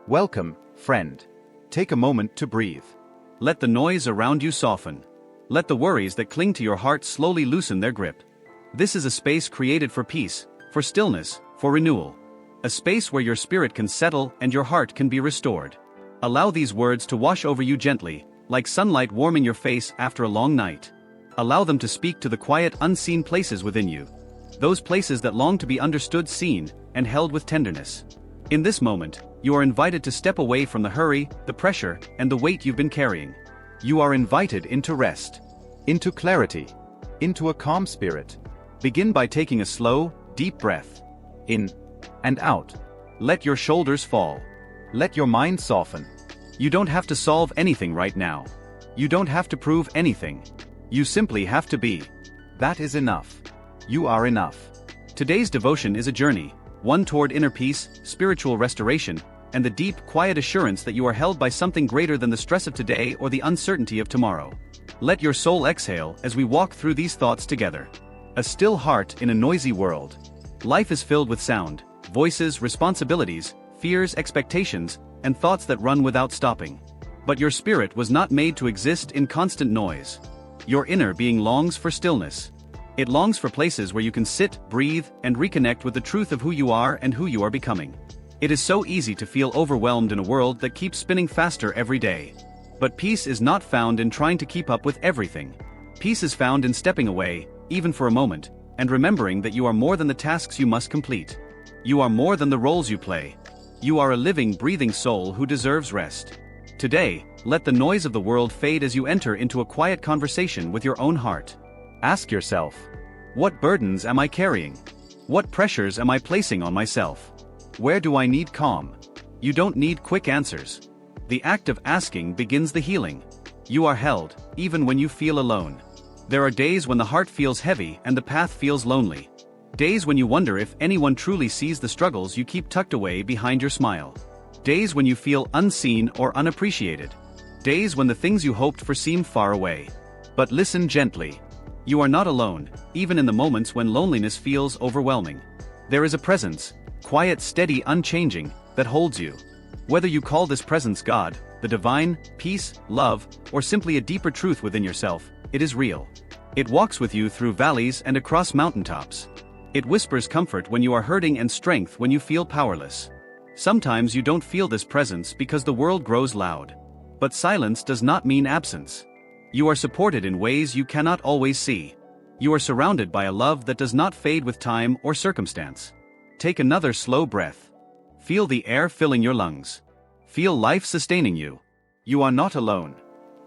Welcome, friend. Take a moment to breathe. Let the noise around you soften. Let the worries that cling to your heart slowly loosen their grip. This is a space created for peace, for stillness, for renewal. A space where your spirit can settle and your heart can be restored. Allow these words to wash over you gently, like sunlight warming your face after a long night. Allow them to speak to the quiet, unseen places within you. Those places that long to be understood, seen, and held with tenderness. In this moment, you are invited to step away from the hurry, the pressure, and the weight you've been carrying. You are invited into rest, into clarity, into a calm spirit. Begin by taking a slow, deep breath. In and out. Let your shoulders fall. Let your mind soften. You don't have to solve anything right now. You don't have to prove anything. You simply have to be. That is enough. You are enough. Today's devotion is a journey, one toward inner peace, spiritual restoration, and the deep, quiet assurance that you are held by something greater than the stress of today or the uncertainty of tomorrow. Let your soul exhale as we walk through these thoughts together. A still heart in a noisy world. Life is filled with sound, voices, responsibilities, fears, expectations, and thoughts that run without stopping. But your spirit was not made to exist in constant noise. Your inner being longs for stillness. It longs for places where you can sit, breathe, and reconnect with the truth of who you are and who you are becoming. It is so easy to feel overwhelmed in a world that keeps spinning faster every day. But peace is not found in trying to keep up with everything. Peace is found in stepping away, even for a moment, and remembering that you are more than the tasks you must complete. You are more than the roles you play. You are a living, breathing soul who deserves rest. Today, let the noise of the world fade as you enter into a quiet conversation with your own heart. Ask yourself, what burdens am I carrying? What pressures am I placing on myself? Where do I need calm? You don't need quick answers. The act of asking begins the healing. You are held, even when you feel alone. There are days when the heart feels heavy and the path feels lonely. Days when you wonder if anyone truly sees the struggles you keep tucked away behind your smile. Days when you feel unseen or unappreciated. Days when the things you hoped for seem far away. But listen gently. You are not alone, even in the moments when loneliness feels overwhelming. There is a presence, quiet, steady, unchanging, that holds you. Whether you call this presence God, the divine, peace, love, or simply a deeper truth within yourself, it is real. It walks with you through valleys and across mountaintops. It whispers comfort when you are hurting and strength when you feel powerless. Sometimes you don't feel this presence because the world grows loud. But silence does not mean absence. You are supported in ways you cannot always see. You are surrounded by a love that does not fade with time or circumstance. Take another slow breath. Feel the air filling your lungs. Feel life sustaining you. You are not alone.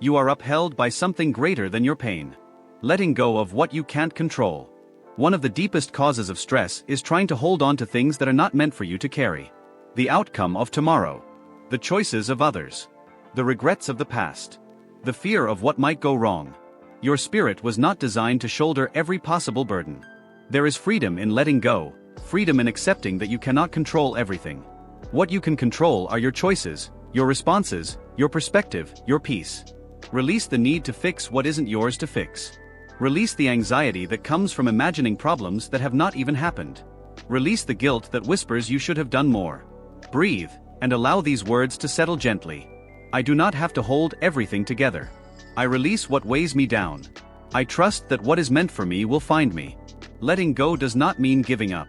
You are upheld by something greater than your pain. Letting go of what you can't control. One of the deepest causes of stress is trying to hold on to things that are not meant for you to carry. The outcome of tomorrow. The choices of others. The regrets of the past. The fear of what might go wrong. Your spirit was not designed to shoulder every possible burden. There is freedom in letting go, freedom in accepting that you cannot control everything. What you can control are your choices, your responses, your perspective, your peace. Release the need to fix what isn't yours to fix. Release the anxiety that comes from imagining problems that have not even happened. Release the guilt that whispers you should have done more. Breathe, and allow these words to settle gently. I do not have to hold everything together. I release what weighs me down. I trust that what is meant for me will find me. Letting go does not mean giving up.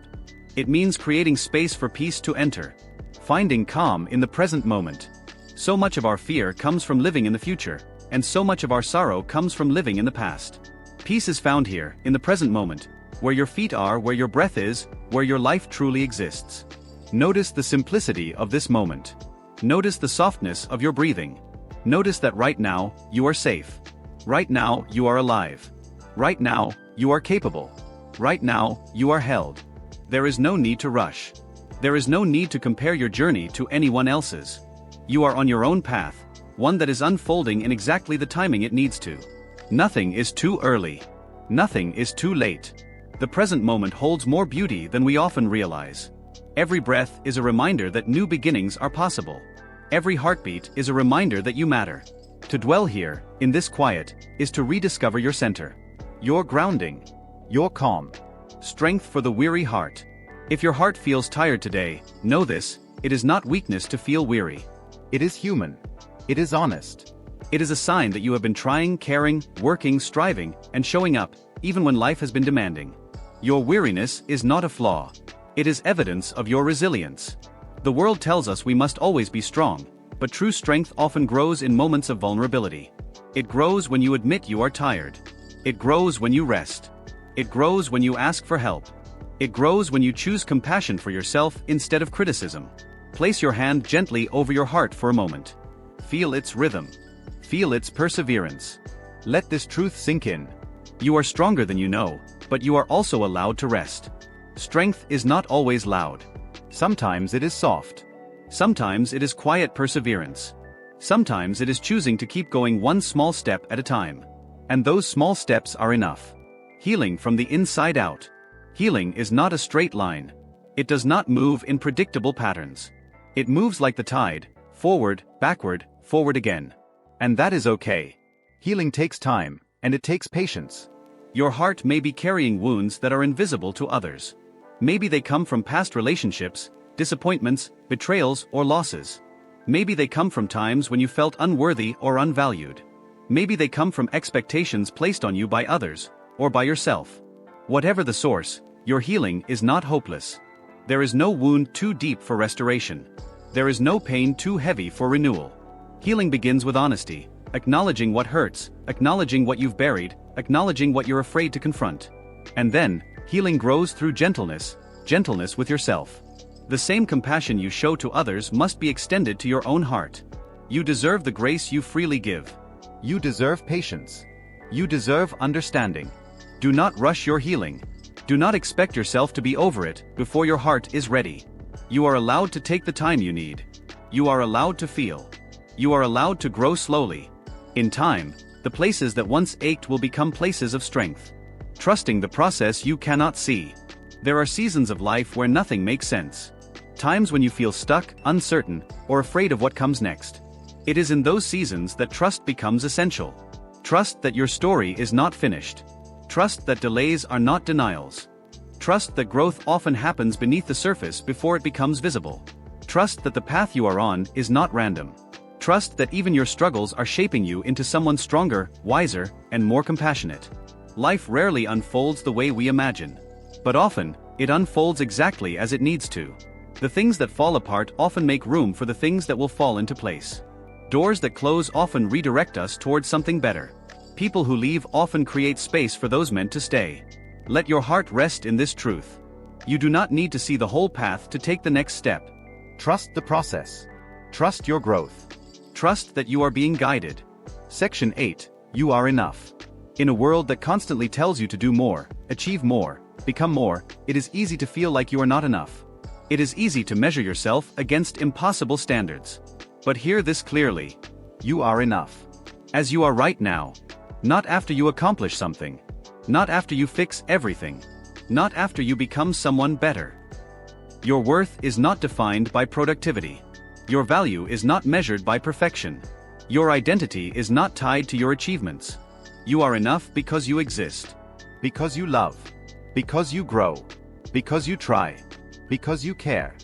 It means creating space for peace to enter. Finding calm in the present moment. So much of our fear comes from living in the future, and so much of our sorrow comes from living in the past. Peace is found here, in the present moment, where your feet are, where your breath is, where your life truly exists. Notice the simplicity of this moment. Notice the softness of your breathing. Notice that right now, you are safe. Right now, you are alive. Right now, you are capable. Right now, you are held. There is no need to rush. There is no need to compare your journey to anyone else's. You are on your own path, one that is unfolding in exactly the timing it needs to. Nothing is too early. Nothing is too late. The present moment holds more beauty than we often realize. Every breath is a reminder that new beginnings are possible. Every heartbeat is a reminder that you matter. To dwell here, in this quiet, is to rediscover your center. Your grounding. Your calm. Strength for the weary heart. If your heart feels tired today, know this, It is not weakness to feel weary. It is human. It is honest. It is a sign that you have been trying, caring, working, striving, and showing up, even when life has been demanding. Your weariness is not a flaw. It is evidence of your resilience. The world tells us we must always be strong, but true strength often grows in moments of vulnerability. It grows when you admit you are tired. It grows when you rest. It grows when you ask for help. It grows when you choose compassion for yourself instead of criticism. Place your hand gently over your heart for a moment. Feel its rhythm. Feel its perseverance. Let this truth sink in. You are stronger than you know, but you are also allowed to rest. Strength is not always loud. Sometimes it is soft. Sometimes it is quiet perseverance. Sometimes it is choosing to keep going one small step at a time. And those small steps are enough. Healing from the inside out. Healing is not a straight line. It does not move in predictable patterns. It moves like the tide, forward, forward again. And that is okay. Healing takes time, and it takes patience. Your heart may be carrying wounds that are invisible to others. Maybe they come from past relationships, disappointments, betrayals, or losses. Maybe they come from times when you felt unworthy or unvalued. Maybe they come from expectations placed on you by others, or by yourself. Whatever the source, your healing is not hopeless. There is no wound too deep for restoration. There is no pain too heavy for renewal. Healing begins with honesty, acknowledging what hurts, acknowledging what you've buried, acknowledging what you're afraid to confront. And then, healing grows through gentleness with yourself. The same compassion you show to others must be extended to your own heart. You deserve the grace you freely give. You deserve patience. You deserve understanding. Do not rush your healing. Do not expect yourself to be over it before your heart is ready. You are allowed to take the time you need. You are allowed to feel. You are allowed to grow slowly. In time, the places that once ached will become places of strength. Trusting the process you cannot see. There are seasons of life where nothing makes sense. Times when you feel stuck, uncertain, or afraid of what comes next. It is in those seasons that trust becomes essential. Trust that your story is not finished. Trust that delays are not denials. Trust that growth often happens beneath the surface before it becomes visible. Trust that the path you are on is not random. Trust that even your struggles are shaping you into someone stronger, wiser, and more compassionate. Life rarely unfolds the way we imagine. But often, it unfolds exactly as it needs to. The things that fall apart often make room for the things that will fall into place. Doors that close often redirect us towards something better. People who leave often create space for those meant to stay. Let your heart rest in this truth. You do not need to see the whole path to take the next step. Trust the process. Trust your growth. Trust that you are being guided. Section 8. You are enough. In a world that constantly tells you to do more, achieve more, become more, it is easy to feel like you are not enough. It is easy to measure yourself against impossible standards. But hear this clearly. You are enough. As you are right now. Not after you accomplish something. Not after you fix everything. Not after you become someone better. Your worth is not defined by productivity. Your value is not measured by perfection. Your identity is not tied to your achievements. You are enough because you exist. Because you love. Because you grow. Because you try. Because you care.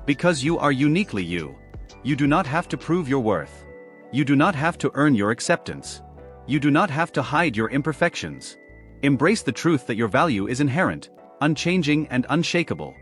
Because you are uniquely you. You do not have to prove your worth. You do not have to earn your acceptance. You do not have to hide your imperfections. Embrace the truth that your value is inherent, unchanging, and unshakable.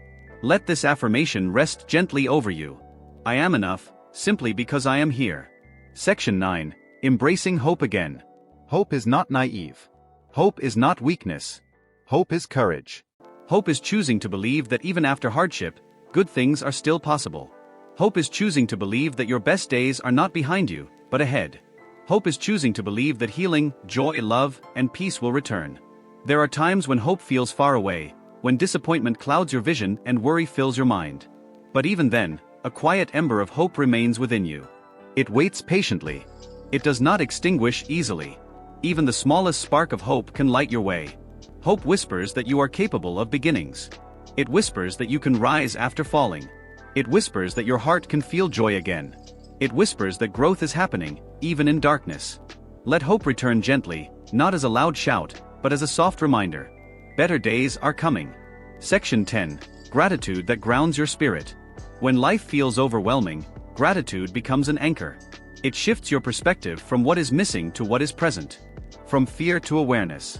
Let this affirmation rest gently over you. I am enough, simply because I am here. Section 9. Embracing hope again. Hope is not naive. Hope is not weakness. Hope is courage. Hope is choosing to believe that even after hardship, good things are still possible. Hope is choosing to believe that your best days are not behind you, but ahead. Hope is choosing to believe that healing, joy, love, and peace will return. There are times when hope feels far away, when disappointment clouds your vision and worry fills your mind. But even then, a quiet ember of hope remains within you. It waits patiently. It does not extinguish easily. Even the smallest spark of hope can light your way. Hope whispers that you are capable of beginnings. It whispers that you can rise after falling. It whispers that your heart can feel joy again. It whispers that growth is happening, even in darkness. Let hope return gently, not as a loud shout, but as a soft reminder. Better days are coming. Section 10. Gratitude that grounds your spirit. When life feels overwhelming, gratitude becomes an anchor. It shifts your perspective from what is missing to what is present. From fear to awareness.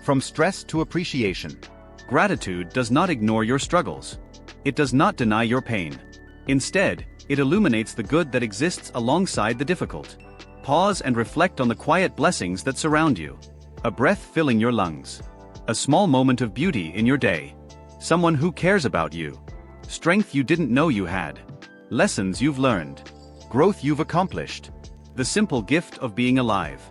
From stress to appreciation. Gratitude does not ignore your struggles. It does not deny your pain. Instead, it illuminates the good that exists alongside the difficult. Pause and reflect on the quiet blessings that surround you. A breath filling your lungs. A small moment of beauty in your day. Someone who cares about you. Strength you didn't know you had. Lessons you've learned. Growth you've accomplished. The simple gift of being alive.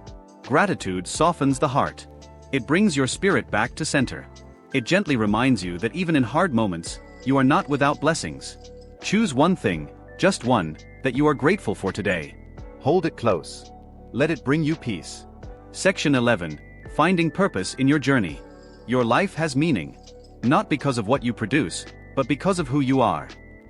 Gratitude softens the heart. It brings your spirit back to center. It gently reminds you that even in hard moments, you are not without blessings. Choose one thing, just one, that you are grateful for today. Hold it close. Let it bring you peace. Section 11. Finding purpose in your journey. Your life has meaning. Not because of what you produce, but because of who you are.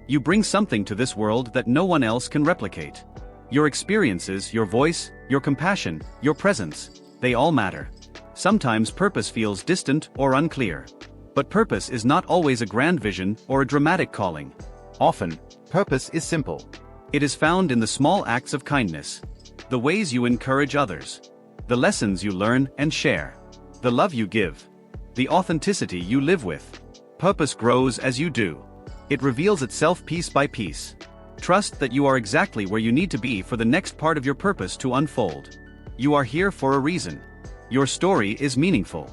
You bring something to this world that no one else can replicate. Your experiences, your voice, your compassion, your presence, they all matter. Sometimes purpose feels distant or unclear. But purpose is not always a grand vision or a dramatic calling. Often, purpose is simple. It is found in the small acts of kindness. The ways you encourage others. The lessons you learn and share. The love you give. The authenticity you live with. Purpose grows as you do. It reveals itself piece by piece. Trust that you are exactly where you need to be for the next part of your purpose to unfold. You are here for a reason. Your story is meaningful.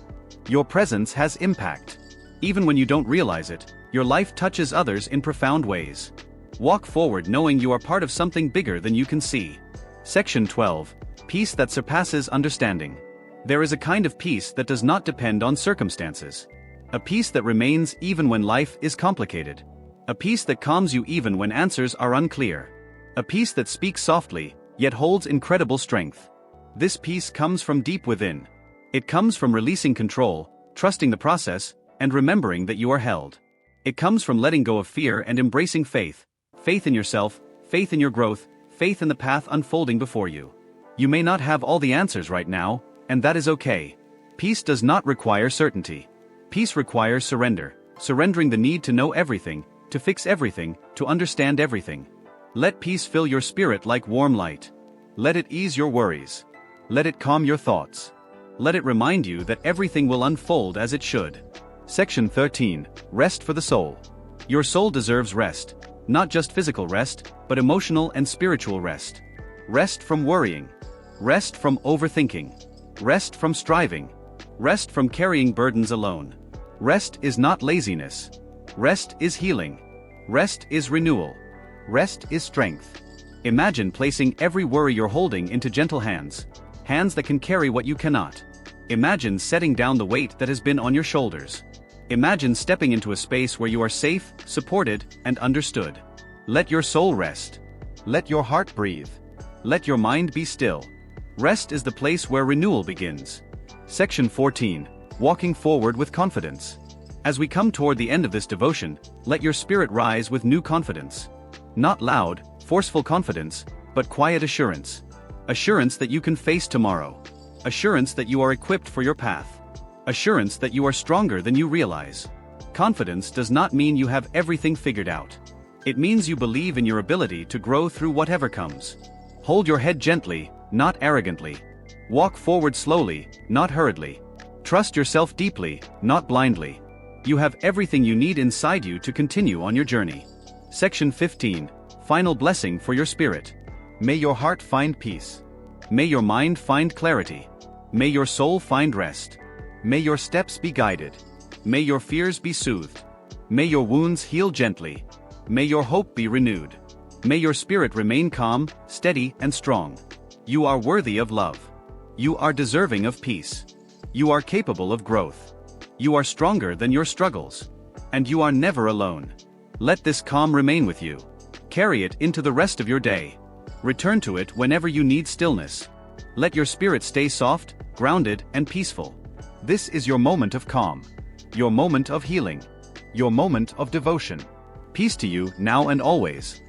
Your presence has impact. Even when you don't realize it, your life touches others in profound ways. Walk forward knowing you are part of something bigger than you can see. Section 12. Peace that surpasses understanding. There is a kind of peace that does not depend on circumstances. A peace that remains even when life is complicated. A peace that calms you even when answers are unclear. A peace that speaks softly, yet holds incredible strength. This peace comes from deep within. It comes from releasing control, trusting the process, and remembering that you are held. It comes from letting go of fear and embracing faith. Faith in yourself, faith in your growth, faith in the path unfolding before you. You may not have all the answers right now, and that is okay. Peace does not require certainty. Peace requires surrender, surrendering the need to know everything, to fix everything, to understand everything. Let peace fill your spirit like warm light. Let it ease your worries. Let it calm your thoughts. Let it remind you that everything will unfold as it should. Section 13. Rest for the soul. Your soul deserves rest. Not just physical rest, but emotional and spiritual rest. Rest from worrying. Rest from overthinking. Rest from striving. Rest from carrying burdens alone. Rest is not laziness. Rest is healing. Rest is renewal. Rest is strength. Imagine placing every worry you're holding into gentle hands. Hands that can carry what you cannot. Imagine setting down the weight that has been on your shoulders. Imagine stepping into a space where you are safe, supported, and understood. Let your soul rest. Let your heart breathe. Let your mind be still. Rest is the place where renewal begins. Section 14. Walking forward with confidence. As we come toward the end of this devotion, let your spirit rise with new confidence. Not loud, forceful confidence, but quiet assurance. Assurance that you can face tomorrow. Assurance that you are equipped for your path. Assurance that you are stronger than you realize. Confidence does not mean you have everything figured out. It means you believe in your ability to grow through whatever comes. Hold your head gently, not arrogantly. Walk forward slowly, not hurriedly. Trust yourself deeply, not blindly. You have everything you need inside you to continue on your journey. Section 15. Final blessing for your spirit. May your heart find peace. May your mind find clarity. May your soul find rest. May your steps be guided. May your fears be soothed. May your wounds heal gently. May your hope be renewed. May your spirit remain calm, steady, and strong. You are worthy of love. You are deserving of peace. You are capable of growth. You are stronger than your struggles. And you are never alone. Let this calm remain with you. Carry it into the rest of your day. Return to it whenever you need stillness. Let your spirit stay soft, grounded, and peaceful. This is your moment of calm. Your moment of healing. Your moment of devotion. Peace to you now and always.